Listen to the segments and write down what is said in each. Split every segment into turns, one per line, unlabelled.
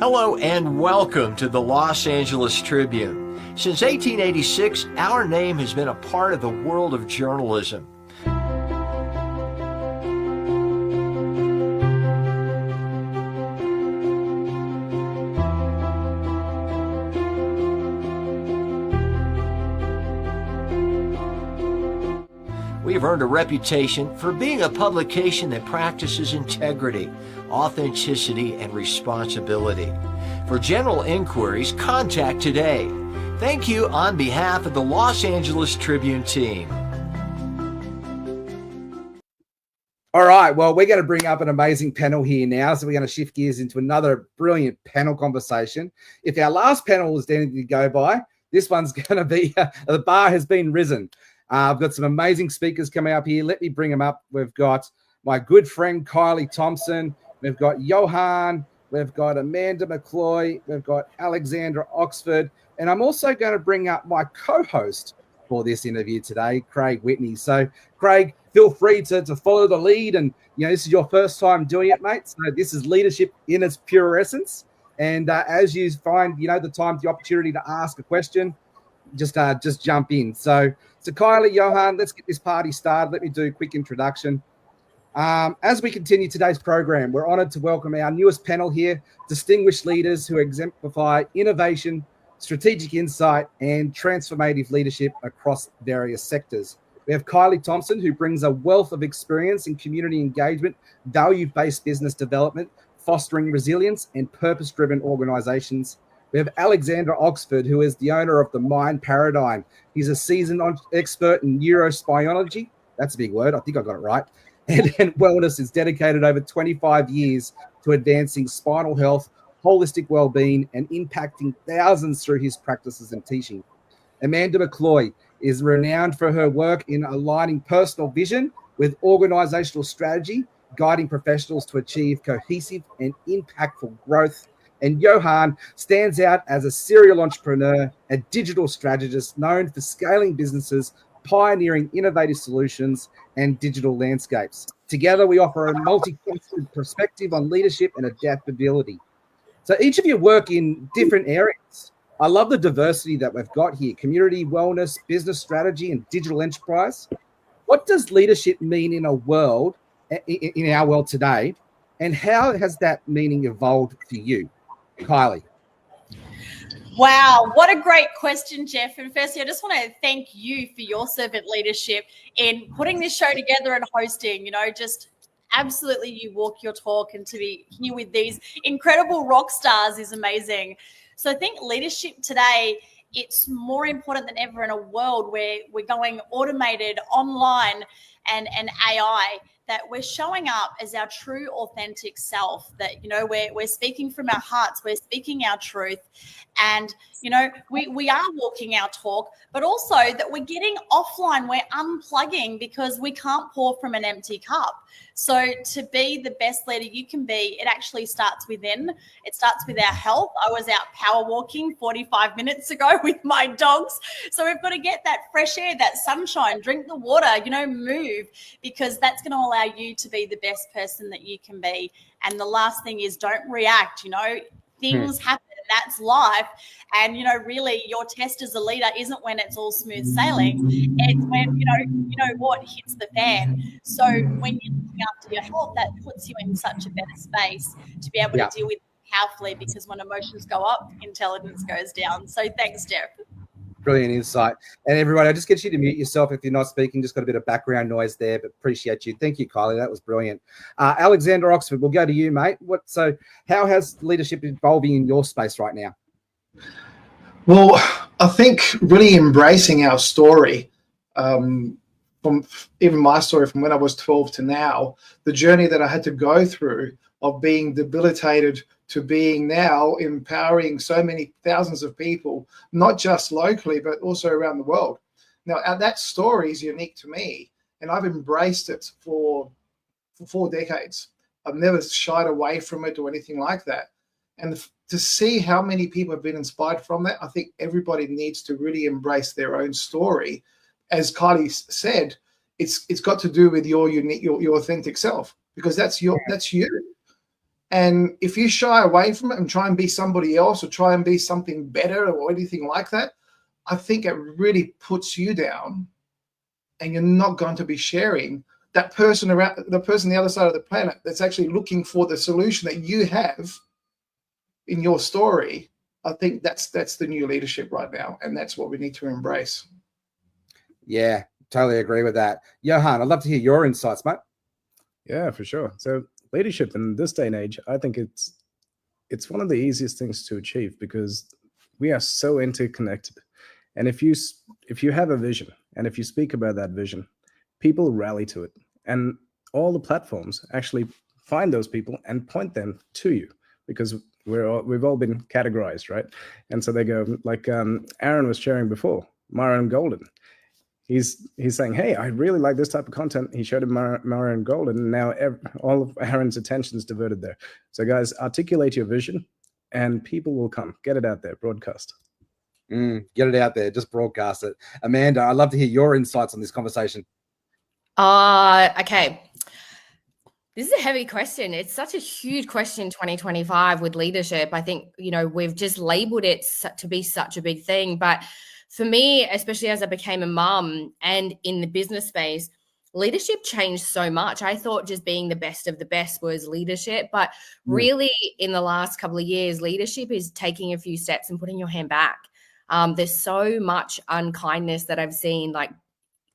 Hello and welcome to the Los Angeles Tribune. Since 1886, our name has been a part of the world of journalism. We've earned a reputation for being a publication that practices integrity, authenticity, and responsibility. For general inquiries, contact today. Thank you on behalf of the Los Angeles Tribune team.
All right, well, we're going to bring up an amazing panel here now, so we're going to shift gears into another brilliant panel conversation. If our last panel was anything to go by, this one's going to be, the bar has been risen. I've got some amazing speakers coming up here. Let me bring them up. We've got my good friend Kylie Thomson. We've got Johan. We've got Amanda McCloy. We've got Alexandra Oxford. And I'm also going to bring up my co-host for this interview today, Craig Whitney. So, Craig, feel free to follow the lead. And, this is your first time doing it, mate. So this is leadership in its pure essence. And as you find, the time, the opportunity to ask a question, just jump in. So Kylie, Johan, let's get this party started. Let me do a quick introduction. As we continue today's program, we're honored to welcome our newest panel here, distinguished leaders who exemplify innovation, strategic insight, and transformative leadership across various sectors. We have Kylie Thomson, who brings a wealth of experience in community engagement, value-based business development, fostering resilience, and purpose-driven organizations. We have Alexandra Oxford, who is the owner of the Mind Paradigm. He's a seasoned expert in neurospyology. That's a big word. I think I got it right. And wellness is dedicated over 25 years to advancing spinal health, holistic well-being, and impacting thousands through his practices and teaching. Amanda McCloy is renowned for her work in aligning personal vision with organizational strategy, guiding professionals to achieve cohesive and impactful growth. And Johan stands out as a serial entrepreneur, a digital strategist known for scaling businesses, pioneering innovative solutions and digital landscapes. Together, we offer a multifaceted perspective on leadership and adaptability. So each of you work in different areas. I love the diversity that we've got here: community, wellness, business strategy, and digital enterprise. What does leadership mean in our world today? And how has that meaning evolved for you? Kylie.
Wow, what a great question, Jeff. And firstly, I just want to thank you for your servant leadership in putting this show together and hosting. Just absolutely you walk your talk, and to be here with these incredible rock stars is amazing. So I think leadership today, it's more important than ever in a world where we're going automated, online, and AI, that we're showing up as our true, authentic self, that, we're speaking from our hearts, we're speaking our truth, and, we are walking our talk, but also that we're getting offline, we're unplugging, because we can't pour from an empty cup. So to be the best leader you can be, it actually starts within. It starts with our health. I was out power walking 45 minutes ago with my dogs. So we've got to get that fresh air, that sunshine, drink the water, move, because that's going to allow you to be the best person that you can be. And the last thing is, don't react. Things happen. That's life. And, really your test as a leader isn't when it's all smooth sailing. It's when, what hits the fan. So when you're looking after your health, that puts you in such a better space to be able to deal with it powerfully, because when emotions go up, intelligence goes down. So thanks, Jeff.
Brilliant insight. And everybody, I just get you to mute yourself if you're not speaking. Just got a bit of background noise there, but appreciate you. Thank you, Kylie. That was brilliant. Alexander Oxford, we'll go to you, mate. So how has leadership evolving in your space right now?
Well, I think really embracing our story, from even my story from when I was 12 to now, the journey that I had to go through of being debilitated to being now empowering so many thousands of people, not just locally, but also around the world. Now, that story is unique to me, and I've embraced it for 4 decades. I've never shied away from it or anything like that. And to see how many people have been inspired from that, I think everybody needs to really embrace their own story. As Kylie said, it's got to do with your unique, your authentic self, because that's you. And if you shy away from it and try and be somebody else or try and be something better or anything like that, I think it really puts you down, and you're not going to be sharing that person around, the person on the other side of the planet that's actually looking for the solution that you have in your story. I think that's the new leadership right now, and that's what we need to embrace.
Yeah, totally agree with that. Johan, I'd love to hear your insights, mate.
Yeah, for sure. So leadership in this day and age, I think it's one of the easiest things to achieve because we are so interconnected. And if you have a vision and if you speak about that vision, people rally to it. And all the platforms actually find those people and point them to you because we've all been categorized, right? And so they go, like Aaron was sharing before, Myron Golden. He's saying, hey, I really like this type of content. He showed him Myron Golden, and now all of Aaron's attention is diverted there. So guys, articulate your vision and people will come. Get it out there, broadcast.
Get it out there, just broadcast it. Amanda, I'd love to hear your insights on this conversation.
Okay. This is a heavy question. It's such a huge question, 2025 with leadership. I think, we've just labeled it to be such a big thing. But for me, especially as I became a mum and in the business space, leadership changed so much. I thought just being the best of the best was leadership. But really, in the last couple of years, leadership is taking a few steps and putting your hand back. There's so much unkindness that I've seen, like,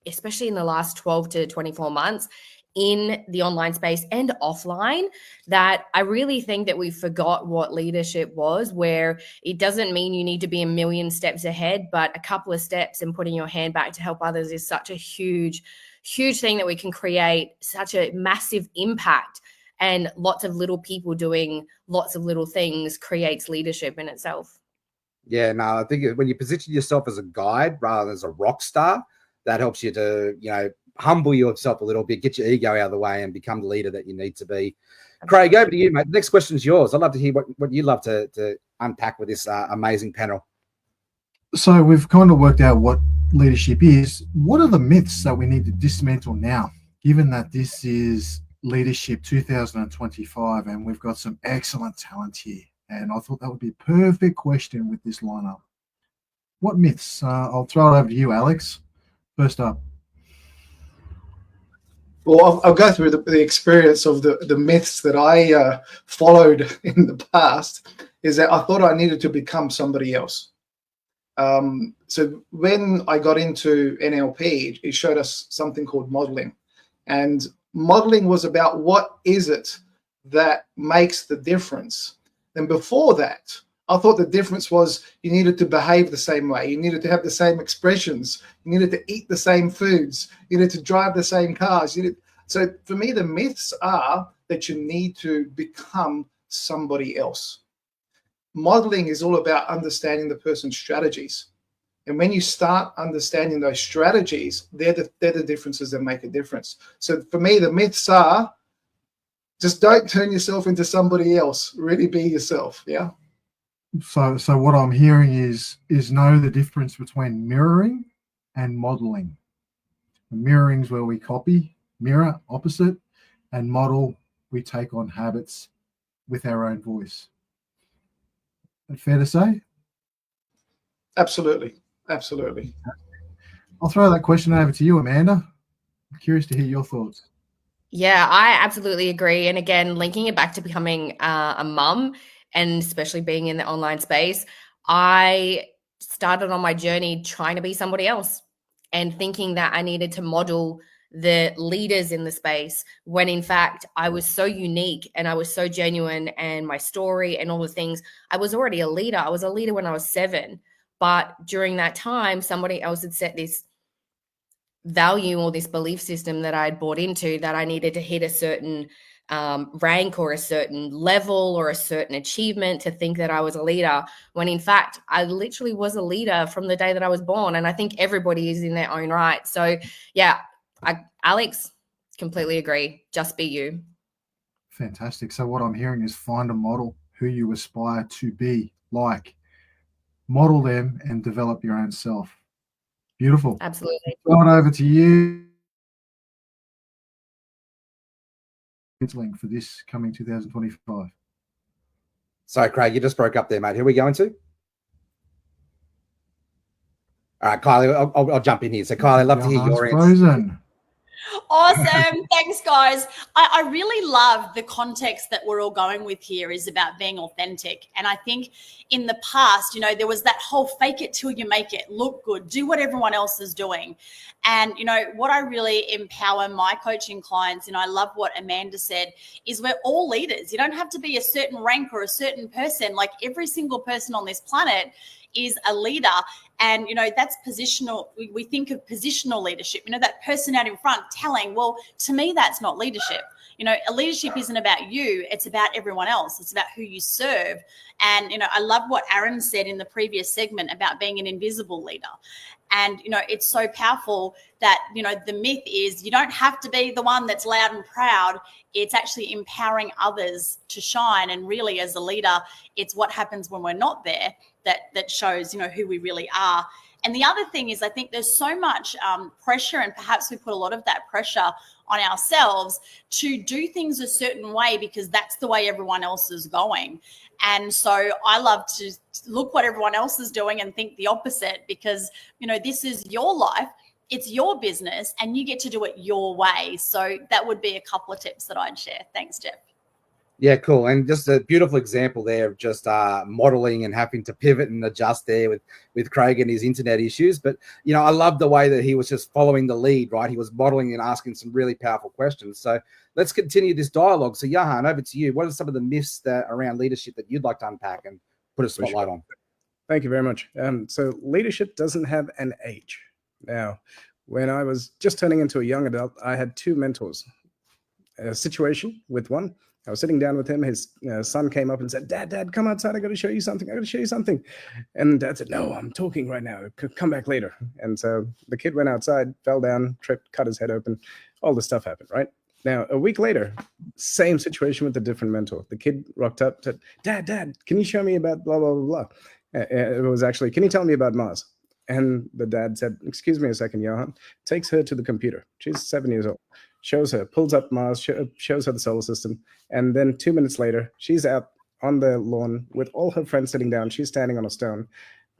especially in the last 12 to 24 months in the online space and offline, that I really think that we forgot what leadership was, where it doesn't mean you need to be a million steps ahead, but a couple of steps and putting your hand back to help others is such a huge, huge thing that we can create such a massive impact. And lots of little people doing lots of little things creates leadership in itself.
Yeah, no, I think when you position yourself as a guide rather than as a rock star, that helps you to, humble yourself a little bit, get your ego out of the way and become the leader that you need to be. Craig, over to you, mate. The next question is yours. I'd love to hear what you love to unpack with this amazing panel.
So we've kind of worked out what leadership is. What are the myths that we need to dismantle now, given that this is Leadership 2025 and we've got some excellent talent here? And I thought that would be a perfect question with this lineup. What myths? I'll throw it over to you, Alex. First up.
Well, I'll go through the experience of the myths that I followed in the past. Is that I thought I needed to become somebody else. So when I got into NLP, it showed us something called modeling. And modeling was about what is it that makes the difference. And before that, I thought the difference was you needed to behave the same way. You needed to have the same expressions. You needed to eat the same foods. You needed to drive the same cars. So for me, the myths are that you need to become somebody else. Modeling is all about understanding the person's strategies. And when you start understanding those strategies, they're the differences that make a difference. So for me, the myths are just don't turn yourself into somebody else. Really be yourself. Yeah.
So what I'm hearing is know the difference between mirroring and modeling. Mirroring is where we copy, mirror, opposite, and model, we take on habits with our own voice. Is that fair to say?
Absolutely. Absolutely.
I'll throw that question over to you, Amanda. I'm curious to hear your thoughts.
Yeah, I absolutely agree. And again, linking it back to becoming a mum, and especially being in the online space, I started on my journey trying to be somebody else and thinking that I needed to model the leaders in the space, when in fact I was so unique and I was so genuine, and my story and all the things, I was already a leader. I was a leader when I was 7, but during that time, somebody else had set this value or this belief system that I had bought into, that I needed to hit a certain rank or a certain level or a certain achievement to think that I was a leader, when in fact I literally was a leader from the day that I was born. And I think everybody is in their own right. So yeah, Alex, completely agree. Just be you.
Fantastic. So what I'm hearing is find a model who you aspire to be like, model them and develop your own self. Beautiful.
Absolutely.
Going over to you for this coming 2025.
Sorry, Craig, you just broke up there, mate. Who are we going to? All right, Kylie, I'll jump in here. So, Kylie, I'd love to hear your answer.
Frozen.
Awesome. Thanks, guys. I really love the context that we're all going with here is about being authentic. And I think in the past, there was that whole fake it till you make it, look good, do what everyone else is doing. And, what I really empower my coaching clients, I love what Amanda said, is we're all leaders. You don't have to be a certain rank or a certain person. Like every single person on this planet is a leader. And, that's positional. We think of positional leadership, that person out in front telling, well, to me, that's not leadership. A leadership isn't about you. It's about everyone else. It's about who you serve. And, I love what Aaron said in the previous segment about being an invisible leader. And, it's so powerful that, the myth is you don't have to be the one that's loud and proud. It's actually empowering others to shine. And really, as a leader, it's what happens when we're not there that shows, who we really are. And the other thing is I think there's so much pressure, and perhaps we put a lot of that pressure on ourselves to do things a certain way because that's the way everyone else is going. And so I love to look what everyone else is doing and think the opposite because, this is your life. It's your business and you get to do it your way. So that would be a couple of tips that I'd share. Thanks, Jeff.
Yeah, cool. And just a beautiful example there of just modeling and having to pivot and adjust there with Craig and his internet issues. But, I love the way that he was just following the lead, right? He was modeling and asking some really powerful questions. So let's continue this dialogue. So, Johan, over to you. What are some of the myths around leadership that you'd like to unpack and put a spotlight on?
Thank you very much. So leadership doesn't have an age. Now, when I was just turning into a young adult, I had two mentors. A situation with one. I was sitting down with him. His son came up and said, Dad, come outside. I got to show you something. And Dad said, no, I'm talking right now. Come back later. And so the kid went outside, fell down, tripped, cut his head open. All this stuff happened, right? Now, a week later, same situation with a different mentor. The kid rocked up, said, Dad, can you show me about blah, blah, blah, blah? It was actually, can you tell me about Mars? And the dad said, excuse me a second, Johan. Takes her to the computer. She's 7 years old. Shows her, pulls up Mars, shows her the solar system. And then 2 minutes later, she's out on the lawn with all her friends sitting down. She's standing on a stone,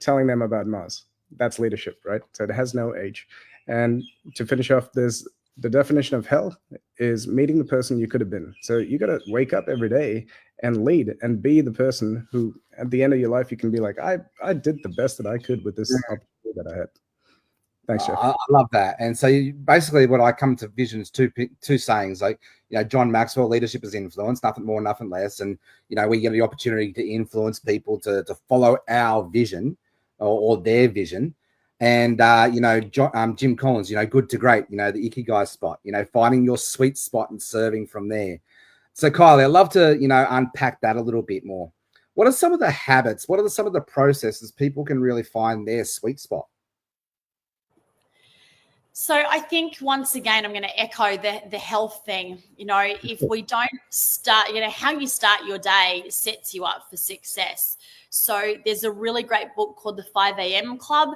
telling them about Mars. That's leadership, right? So it has no age. And to finish off, there's the definition of hell is meeting the person you could have been. So you got to wake up every day and lead and be the person who, at the end of your life, you can be like, I did the best that I could with this opportunity that I had. Thanks, Jeff.
I love that. And so basically what I come to vision is two sayings, like, John Maxwell, leadership is influence, nothing more, nothing less. And, we get the opportunity to influence people to follow our vision or their vision. And, Jim Collins, good to great, the Ikigai spot, finding your sweet spot and serving from there. So Kylie, I'd love to, unpack that a little bit more. What are some of the habits? What are some of the processes people can really find their sweet spot?
So I think once again, I'm going to echo the health thing. If we don't start, how you start your day sets you up for success. So there's a really great book called the 5 a.m. Club,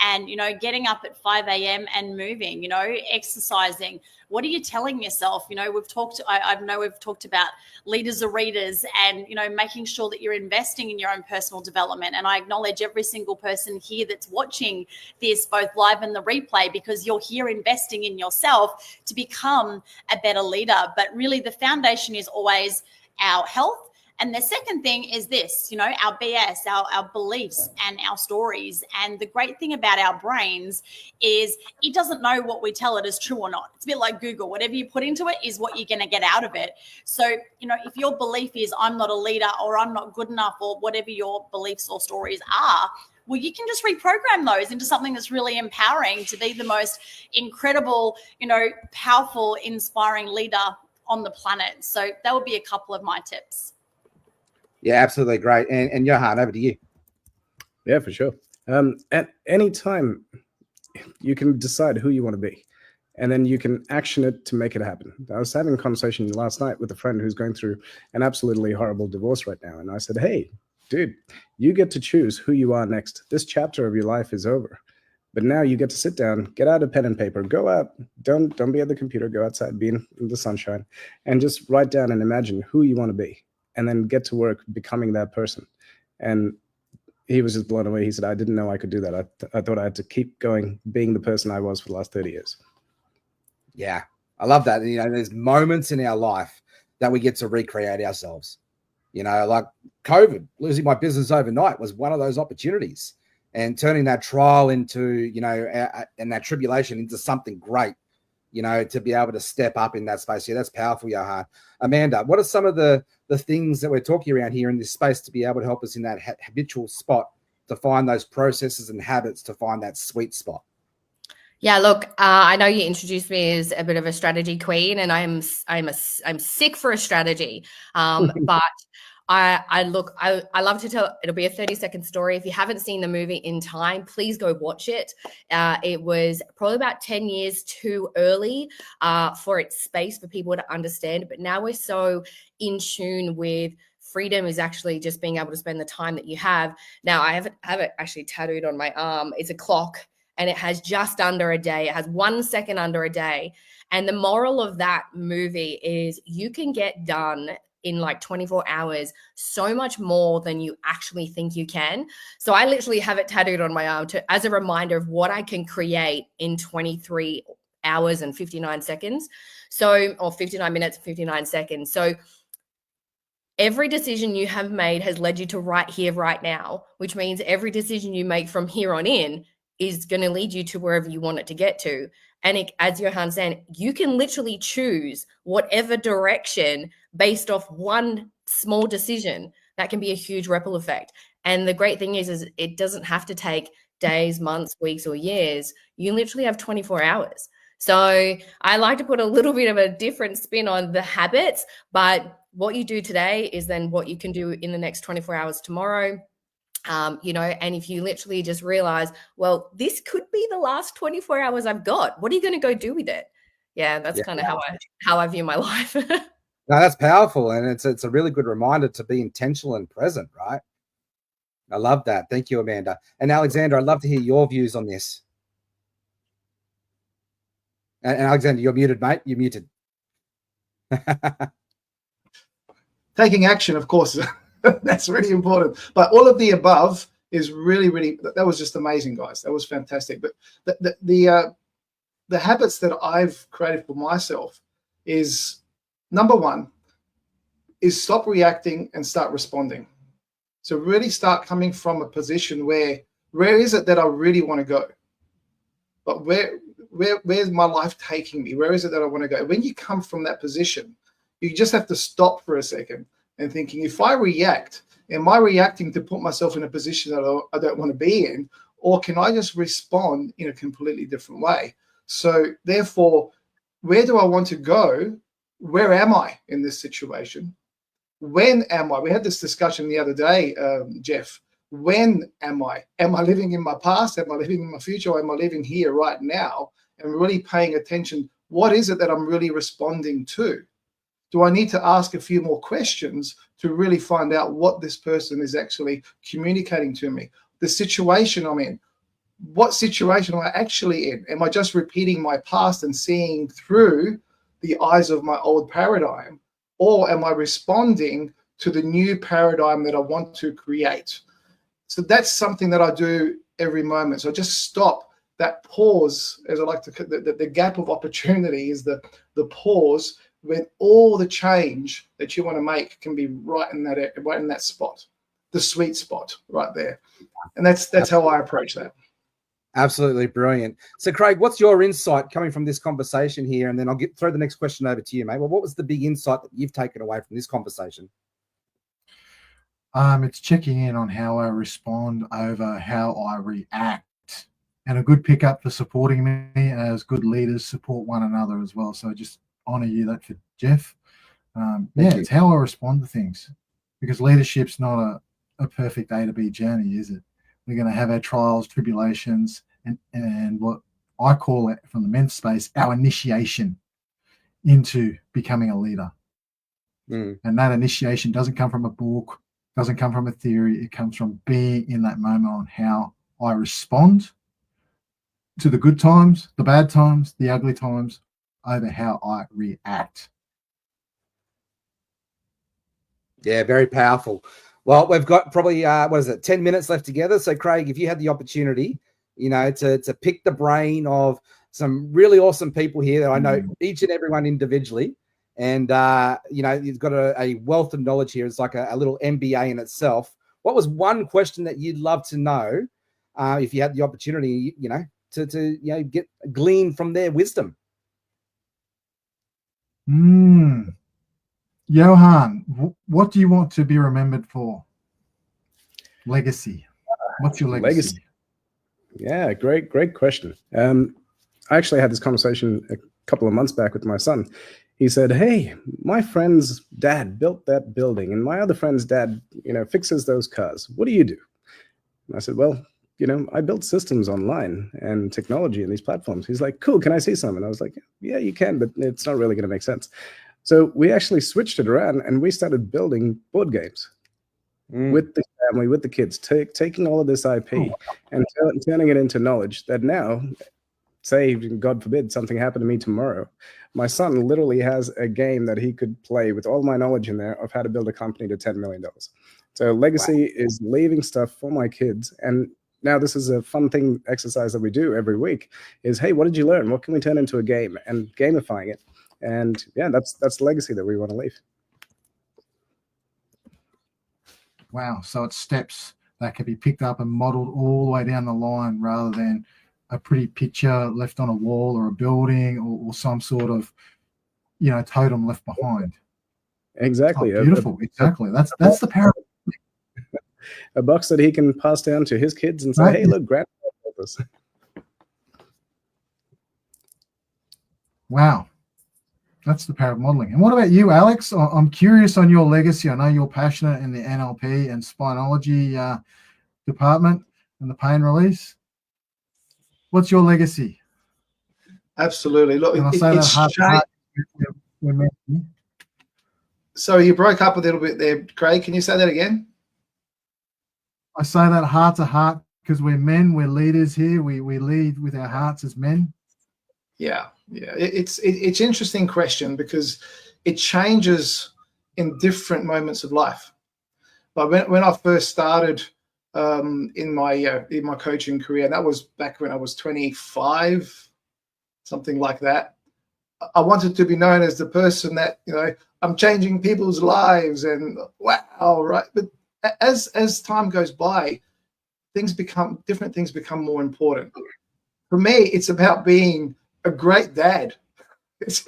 and, getting up at 5 a.m. and moving, exercising. What are you telling yourself? We've talked about leaders are readers and, making sure that you're investing in your own personal development. And I acknowledge every single person here that's watching this, both live and the replay, because you're here investing in yourself to become a better leader. But really the foundation is always our health. And the second thing is this, our BS, our beliefs and our stories. And the great thing about our brains is it doesn't know what we tell it is true or not. It's a bit like Google. Whatever you put into it is what you're going to get out of it. So, if your belief is I'm not a leader or I'm not good enough or whatever your beliefs or stories are, well, you can just reprogram those into something that's really empowering to be the most incredible, powerful, inspiring leader on the planet. So that would be a couple of my tips.
Yeah, absolutely great. And Johan, over to you.
Yeah, for sure. At any time, you can decide who you want to be, and then you can action it to make it happen. I was having a conversation last night with a friend who's going through an absolutely horrible divorce right now. And I said, hey, dude, you get to choose who you are next. This chapter of your life is over. But now you get to sit down, get out a pen and paper, go out, don't be at the computer, go outside, be in the sunshine, and just write down and imagine who you want to be. and then get to work becoming that person. And he was just blown away. He said, I didn't know I could do that. I thought I had to keep going, being the person I was for the last 30 years.
Yeah, I love that. You know, there's moments in our life that we get to recreate ourselves. You know, like COVID, losing my business overnight was one of those opportunities, and turning that trial into, you know, and that tribulation into something great, you know, to be able to step up in that space. Yeah, that's powerful, Johan. Amanda, what are some of the things that we're talking around here in this space to be able to help us in that habitual spot, to find those processes and habits, to find that sweet spot?
Yeah, look, I know you introduced me as a bit of a strategy queen, and I'm sick for a strategy. But I love to tell. It'll be a 30-second story. If you haven't seen the movie In Time, please go watch it. It was probably about 10 years too early for its space for people to understand. But now we're so in tune with freedom is actually just being able to spend the time that you have. Now I have it actually tattooed on my arm. It's a clock. And it has just under a day. It has 1 second under a day. And the moral of that movie is you can get done in like 24 hours so much more than you actually think you can. So I literally have it tattooed on my arm as a reminder of what I can create in 23 hours and 59 seconds. So, or 59 minutes and 59 seconds. So every decision you have made has led you to right here, right now, which means every decision you make from here on in is going to lead you to wherever you want it to get to. And as Johan said, you can literally choose whatever direction based off one small decision. That can be a huge ripple effect. And the great thing is it doesn't have to take days, months, weeks, or years. You literally have 24 hours. So I like to put a little bit of a different spin on the habits, but what you do today is then what you can do in the next 24 hours tomorrow. You know, and if you literally just realize, well, this could be the last 24 hours I've got, what are you going to go do with it? Yeah, that's kind of how I view my life.
No, that's powerful. And it's a really good reminder to be intentional and present, right? I love that. Thank you, Amanda. And Alexander, I'd love to hear your views on this. And Alexander, you're muted, mate. You're muted.
Taking action, of course. That's really important. But all of the above is really, really, that was just amazing, guys. That was fantastic. But the habits that I've created for myself is, number one, is stop reacting and start responding. So really start coming from a position where is it that I really want to go? But where's my life taking me? Where is it that I want to go? When you come from that position, you just have to stop for a second and thinking, if I react, am I reacting to put myself in a position that I don't want to be in? Or can I just respond in a completely different way? So therefore, where do I want to go? Where am I in this situation? When am I? We had this discussion the other day, Jeff. When am I? Am I living in my past? Am I living in my future? Or am I living here right now? And really paying attention, what is it that I'm really responding to? Do I need to ask a few more questions to really find out what this person is actually communicating to me? The situation I'm in, what situation am I actually in? Am I just repeating my past and seeing through the eyes of my old paradigm? Or am I responding to the new paradigm that I want to create? So that's something that I do every moment. So just stop, that pause, as I like to, the gap of opportunity is the pause, when all the change that you want to make can be right in that spot, the sweet spot right there. And that's how I approach that.
Absolutely brilliant. So Craig, what's your insight coming from this conversation here? And then I'll throw the next question over to you, mate. Well, what was the big insight that you've taken away from this conversation?
It's checking in on how I respond over how I react, and a good pickup for supporting me as good leaders support one another as well. So just honor you that for Jeff. It's how I respond to things, because leadership's not a perfect A to B journey, is it? We're going to have our trials, tribulations, and what I call it from the men's space, our initiation into becoming a leader. And that initiation doesn't come from a book, doesn't come from a theory. It comes from being in that moment on how I respond to the good times, the bad times, the ugly times, over how I react.
Yeah, very powerful. Well, we've got probably 10 minutes left together. So, Craig, if you had the opportunity, to pick the brain of some really awesome people here that I know each and everyone individually, and you've got a wealth of knowledge here. It's like a little MBA in itself. What was one question that you'd love to know if you had the opportunity, to get glean from their wisdom?
Johan, what do you want to be remembered for? Legacy. What's your legacy?
Yeah, great question. I actually had this conversation a couple of months back with my son. He said, "Hey, my friend's dad built that building, and my other friend's dad, fixes those cars. What do you do?" And I said, "Well, I built systems online and technology in these platforms." He's like, "Cool, can I see some?" And I was like, "Yeah, you can, but it's not really going to make sense." So we actually switched it around, and we started building board games with the family, with the kids, taking all of this IP and turning it into knowledge that now, say, God forbid, something happened to me tomorrow, my son literally has a game that he could play with all my knowledge in there of how to build a company to $10 million. So legacy is leaving stuff for my kids. And now this is a fun exercise that we do every week is, hey, what did you learn? What can we turn into a game? And gamifying it. And yeah, that's the legacy that we want to leave.
Wow. So it's steps that can be picked up and modeled all the way down the line rather than a pretty picture left on a wall or a building or some sort of, totem left behind.
Exactly.
Oh, beautiful. Exactly. That's the power.
A box that he can pass down to his kids and say, right. Hey, look, grandpa built this.
Wow. That's the power of modeling. And what about you, Alex? I'm curious on your legacy. I know you're passionate in the NLP and spinology department and the pain release. What's your legacy?
Absolutely. Look,
and I say that heart to heart.
Sorry, you broke up a little bit there, Craig. Can you say that again?
I say that heart to heart because we're men, we're leaders here. We lead with our hearts as men.
Yeah. It's interesting question because it changes in different moments of life. But when I first started in my coaching career, and that was back when I was 25, something like that, I wanted to be known as the person that I'm changing people's lives, and wow, right? But as time goes by, different things become more important. For me, it's about being a great dad. It's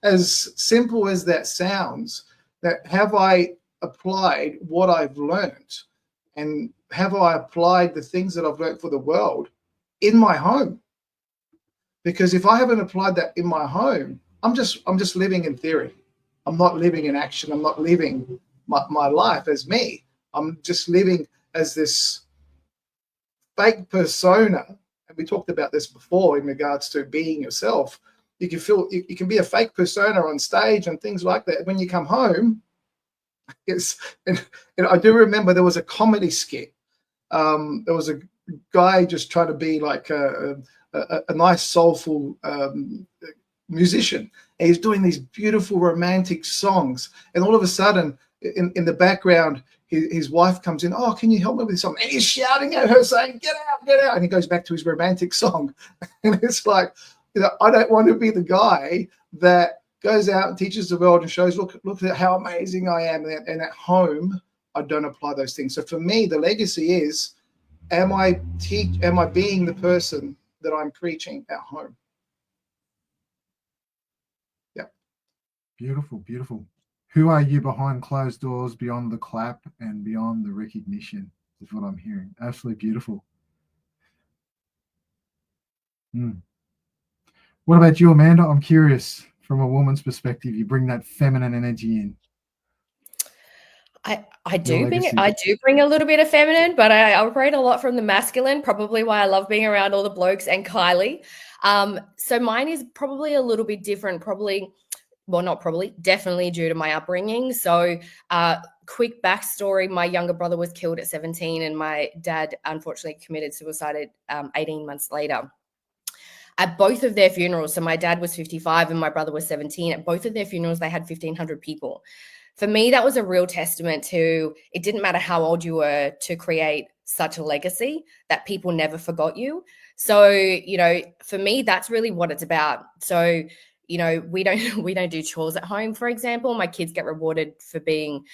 as simple as that sounds. That have I applied what I've learned, and have I applied the things that I've learned for the world in my home? Because if I haven't applied that in my home, I'm just living in theory. I'm not living in action. I'm not living my life as me. I'm just living as this fake persona. And we talked about this before in regards to being yourself. You can be a fake persona on stage and things like that. When you come home, and I do remember there was a comedy skit. There was a guy just trying to be like a nice soulful musician, and he's doing these beautiful romantic songs, and all of a sudden in the background his wife comes in. Oh, can you help me with something? And he's shouting at her saying, get out, and he goes back to his romantic song. And it's like, I don't want to be the guy that goes out and teaches the world and shows, look at how amazing I am, and at home I don't apply those things. So for me, the legacy is, am I being the person that I'm preaching at home? Yeah.
Beautiful. Who are you behind closed doors, beyond the clap and beyond the recognition, is what I'm hearing. Absolutely beautiful. What about you, Amanda? I'm curious, from a woman's perspective, you bring that feminine energy in.
I do bring a little bit of feminine, but I operate a lot from the masculine, probably why I love being around all the blokes and Kylie. So mine is probably a little bit different, definitely due to my upbringing. So quick backstory, my younger brother was killed at 17 and my dad unfortunately committed suicide 18 months later. At both of their funerals, so my dad was 55 and my brother was 17, at both of their funerals, they had 1,500 people. for me, that was a real testament to it didn't matter how old you were to create such a legacy that people never forgot you. So, for me, that's really what it's about. So, we don't do chores at home, for example. My kids get rewarded for being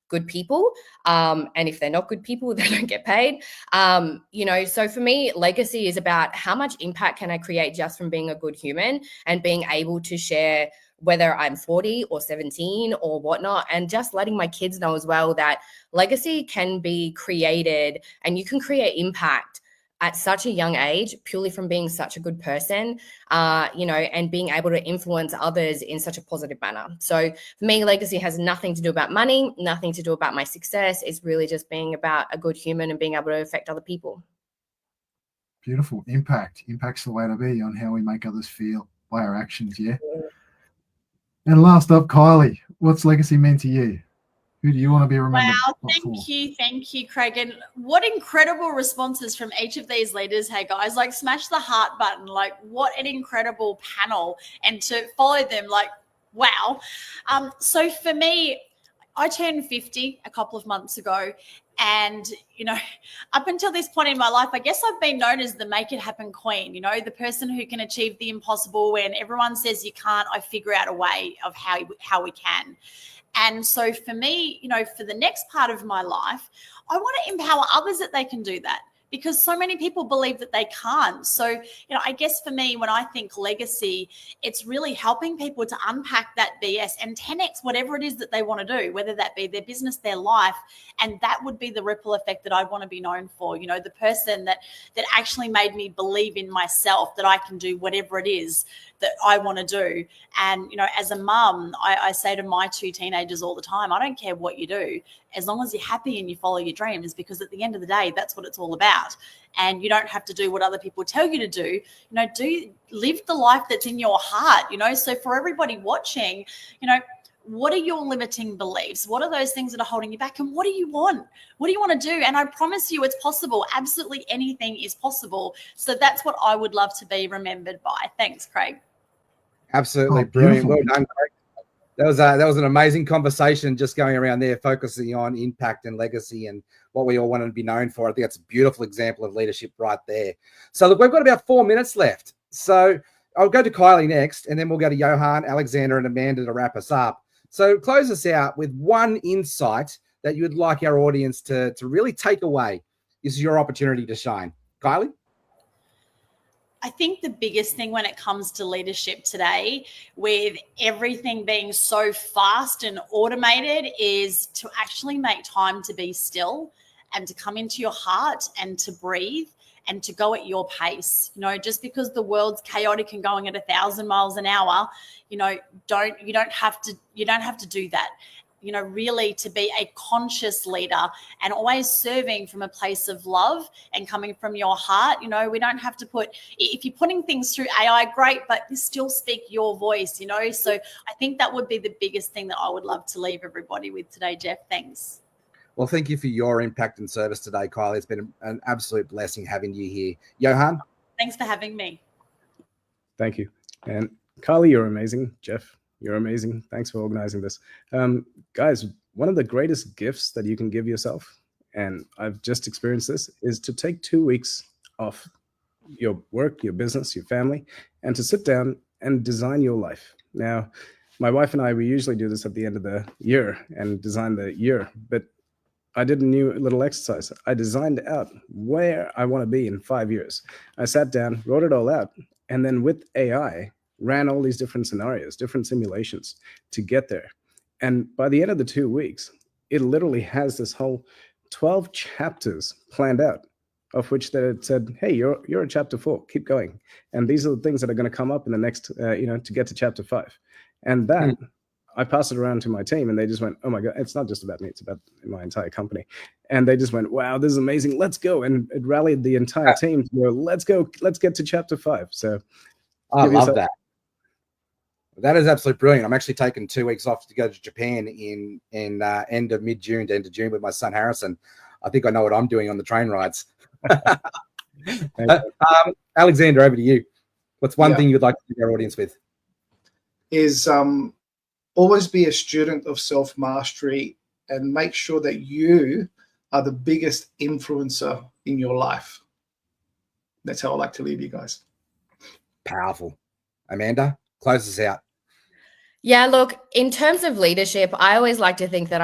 good people. And if they're not good people, they don't get paid. So for me, legacy is about how much impact can I create just from being a good human and being able to share, whether I'm 40 or 17 or whatnot, and just letting my kids know as well that legacy can be created and you can create impact at such a young age, purely from being such a good person, and being able to influence others in such a positive manner. So for me, legacy has nothing to do about money, nothing to do about my success. It's really just being about a good human and being able to affect other people.
Beautiful. Impact. Impact's the way to be on how we make others feel by our actions, yeah? And last up, Kylie, what's legacy mean to you? Who do you want to be remembered
Wow,
for?
thank you, Craig. And what incredible responses from each of these leaders. Hey, guys, like smash the heart button. Like what an incredible panel. And to follow them, like, wow. So for me, I turned 50 a couple of months ago. And, up until this point in my life, I guess I've been known as the make it happen queen, the person who can achieve the impossible when everyone says you can't. I figure out a way of how we can. And so for me, for the next part of my life, I want to empower others that they can do that, because so many people believe that they can't. So, I guess for me, when I think legacy, it's really helping people to unpack that BS and 10x whatever it is that they want to do, whether that be their business, their life. And that would be the ripple effect that I want to be known for. The person that actually made me believe in myself, that I can do whatever it is that I want to do. And, as a mum, I say to my two teenagers all the time, I don't care what you do, as long as you're happy and you follow your dreams, because at the end of the day, that's what it's all about. And you don't have to do what other people tell you to do. Live the life that's in your heart, So for everybody watching, what are your limiting beliefs? What are those things that are holding you back? And what do you want? What do you want to do? And I promise you it's possible. Absolutely anything is possible. So that's what I would love to be remembered by. Thanks, Craig.
Absolutely brilliant. Well done, Craig. That was an amazing conversation, just going around there, focusing on impact and legacy and what we all want to be known for. I think that's a beautiful example of leadership right there. So look, we've got about 4 minutes left. So I'll go to Kylie next, and then we'll go to Johan, Alexander, and Amanda to wrap us up. So close us out with one insight that you would like our audience to really take away. This is your opportunity to shine. Kylie?
I think the biggest thing when it comes to leadership today, with everything being so fast and automated, is to actually make time to be still and to come into your heart and to breathe and to go at your pace. Just because the world's chaotic and going at 1,000 miles an hour, you don't have to do that. Really to be a conscious leader and always serving from a place of love and coming from your heart. We don't have to if you're putting things through AI, great, but you still speak your voice, So I think that would be the biggest thing that I would love to leave everybody with today, Jeff. Thanks.
Well, thank you for your impact and service today, Kylie. It's been an absolute blessing having you here. Johan?
Thanks for having me.
Thank you. And Kylie, you're amazing. Jeff, you're amazing. Thanks for organizing this. Guys, one of the greatest gifts that you can give yourself, and I've just experienced this, is to take 2 weeks off your work, your business, your family, and to sit down and design your life. Now, my wife and I, we usually do this at the end of the year and design the year, but I did a new little exercise. I designed out where I want to be in 5 years. I sat down, wrote it all out, and then with AI, ran all these different scenarios, different simulations to get there. And by the end of the 2 weeks, it literally has this whole 12 chapters planned out, of which that it said, hey, you're at chapter 4, keep going. And these are the things that are going to come up in the next, to get to chapter 5. And that, I passed it around to my team, and they just went, oh my God, it's not just about me, it's about my entire company. And they just went, wow, this is amazing, let's go. And it rallied the entire team to go, let's go, let's get to chapter 5. So
I love that. That is absolutely brilliant. I'm actually taking 2 weeks off to go to Japan in end of mid-June to end of June with my son Harrison. I think I know what I'm doing on the train rides. Alexander, over to you. What's one thing you'd like to leave our audience with?
Is always be a student of self-mastery and make sure that you are the biggest influencer in your life. That's how I like to leave you guys.
Powerful. Amanda, close us out.
Yeah, look, in terms of leadership, I always like to think that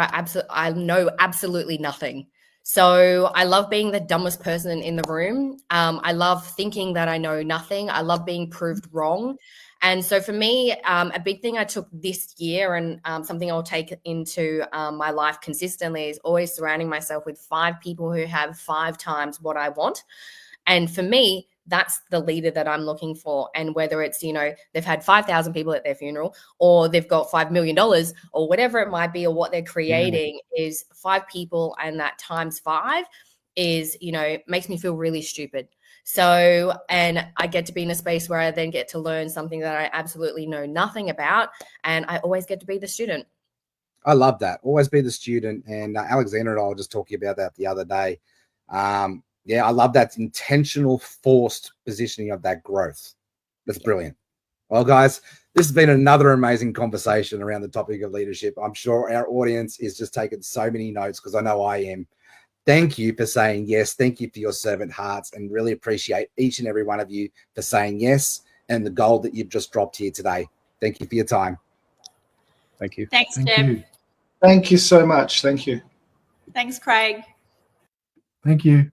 I know absolutely nothing. So I love being the dumbest person in the room. I love thinking that I know nothing. I love being proved wrong. And so for me, a big thing I took this year and something I'll take into my life consistently is always surrounding myself with 5 people who have 5 times what I want. And for me, that's the leader that I'm looking for. And whether it's, they've had 5,000 people at their funeral, or they've got $5 million, or whatever it might be, or what they're creating is 5 people. And that times 5 is, makes me feel really stupid. So, and I get to be in a space where I then get to learn something that I absolutely know nothing about. And I always get to be the student.
I love that. Always be the student. And Alexander and I were just talking about that the other day. Yeah, I love that intentional, forced positioning of that growth. That's brilliant. Well, guys, this has been another amazing conversation around the topic of leadership. I'm sure our audience is just taking so many notes because I know I am. Thank you for saying yes. Thank you for your servant hearts, and really appreciate each and every one of you for saying yes and the gold that you've just dropped here today. Thank you for your time.
Thank you.
Thanks,
Thank
Jeff.
you.
Thank you so much. Thank you.
Thanks, Craig.
Thank you.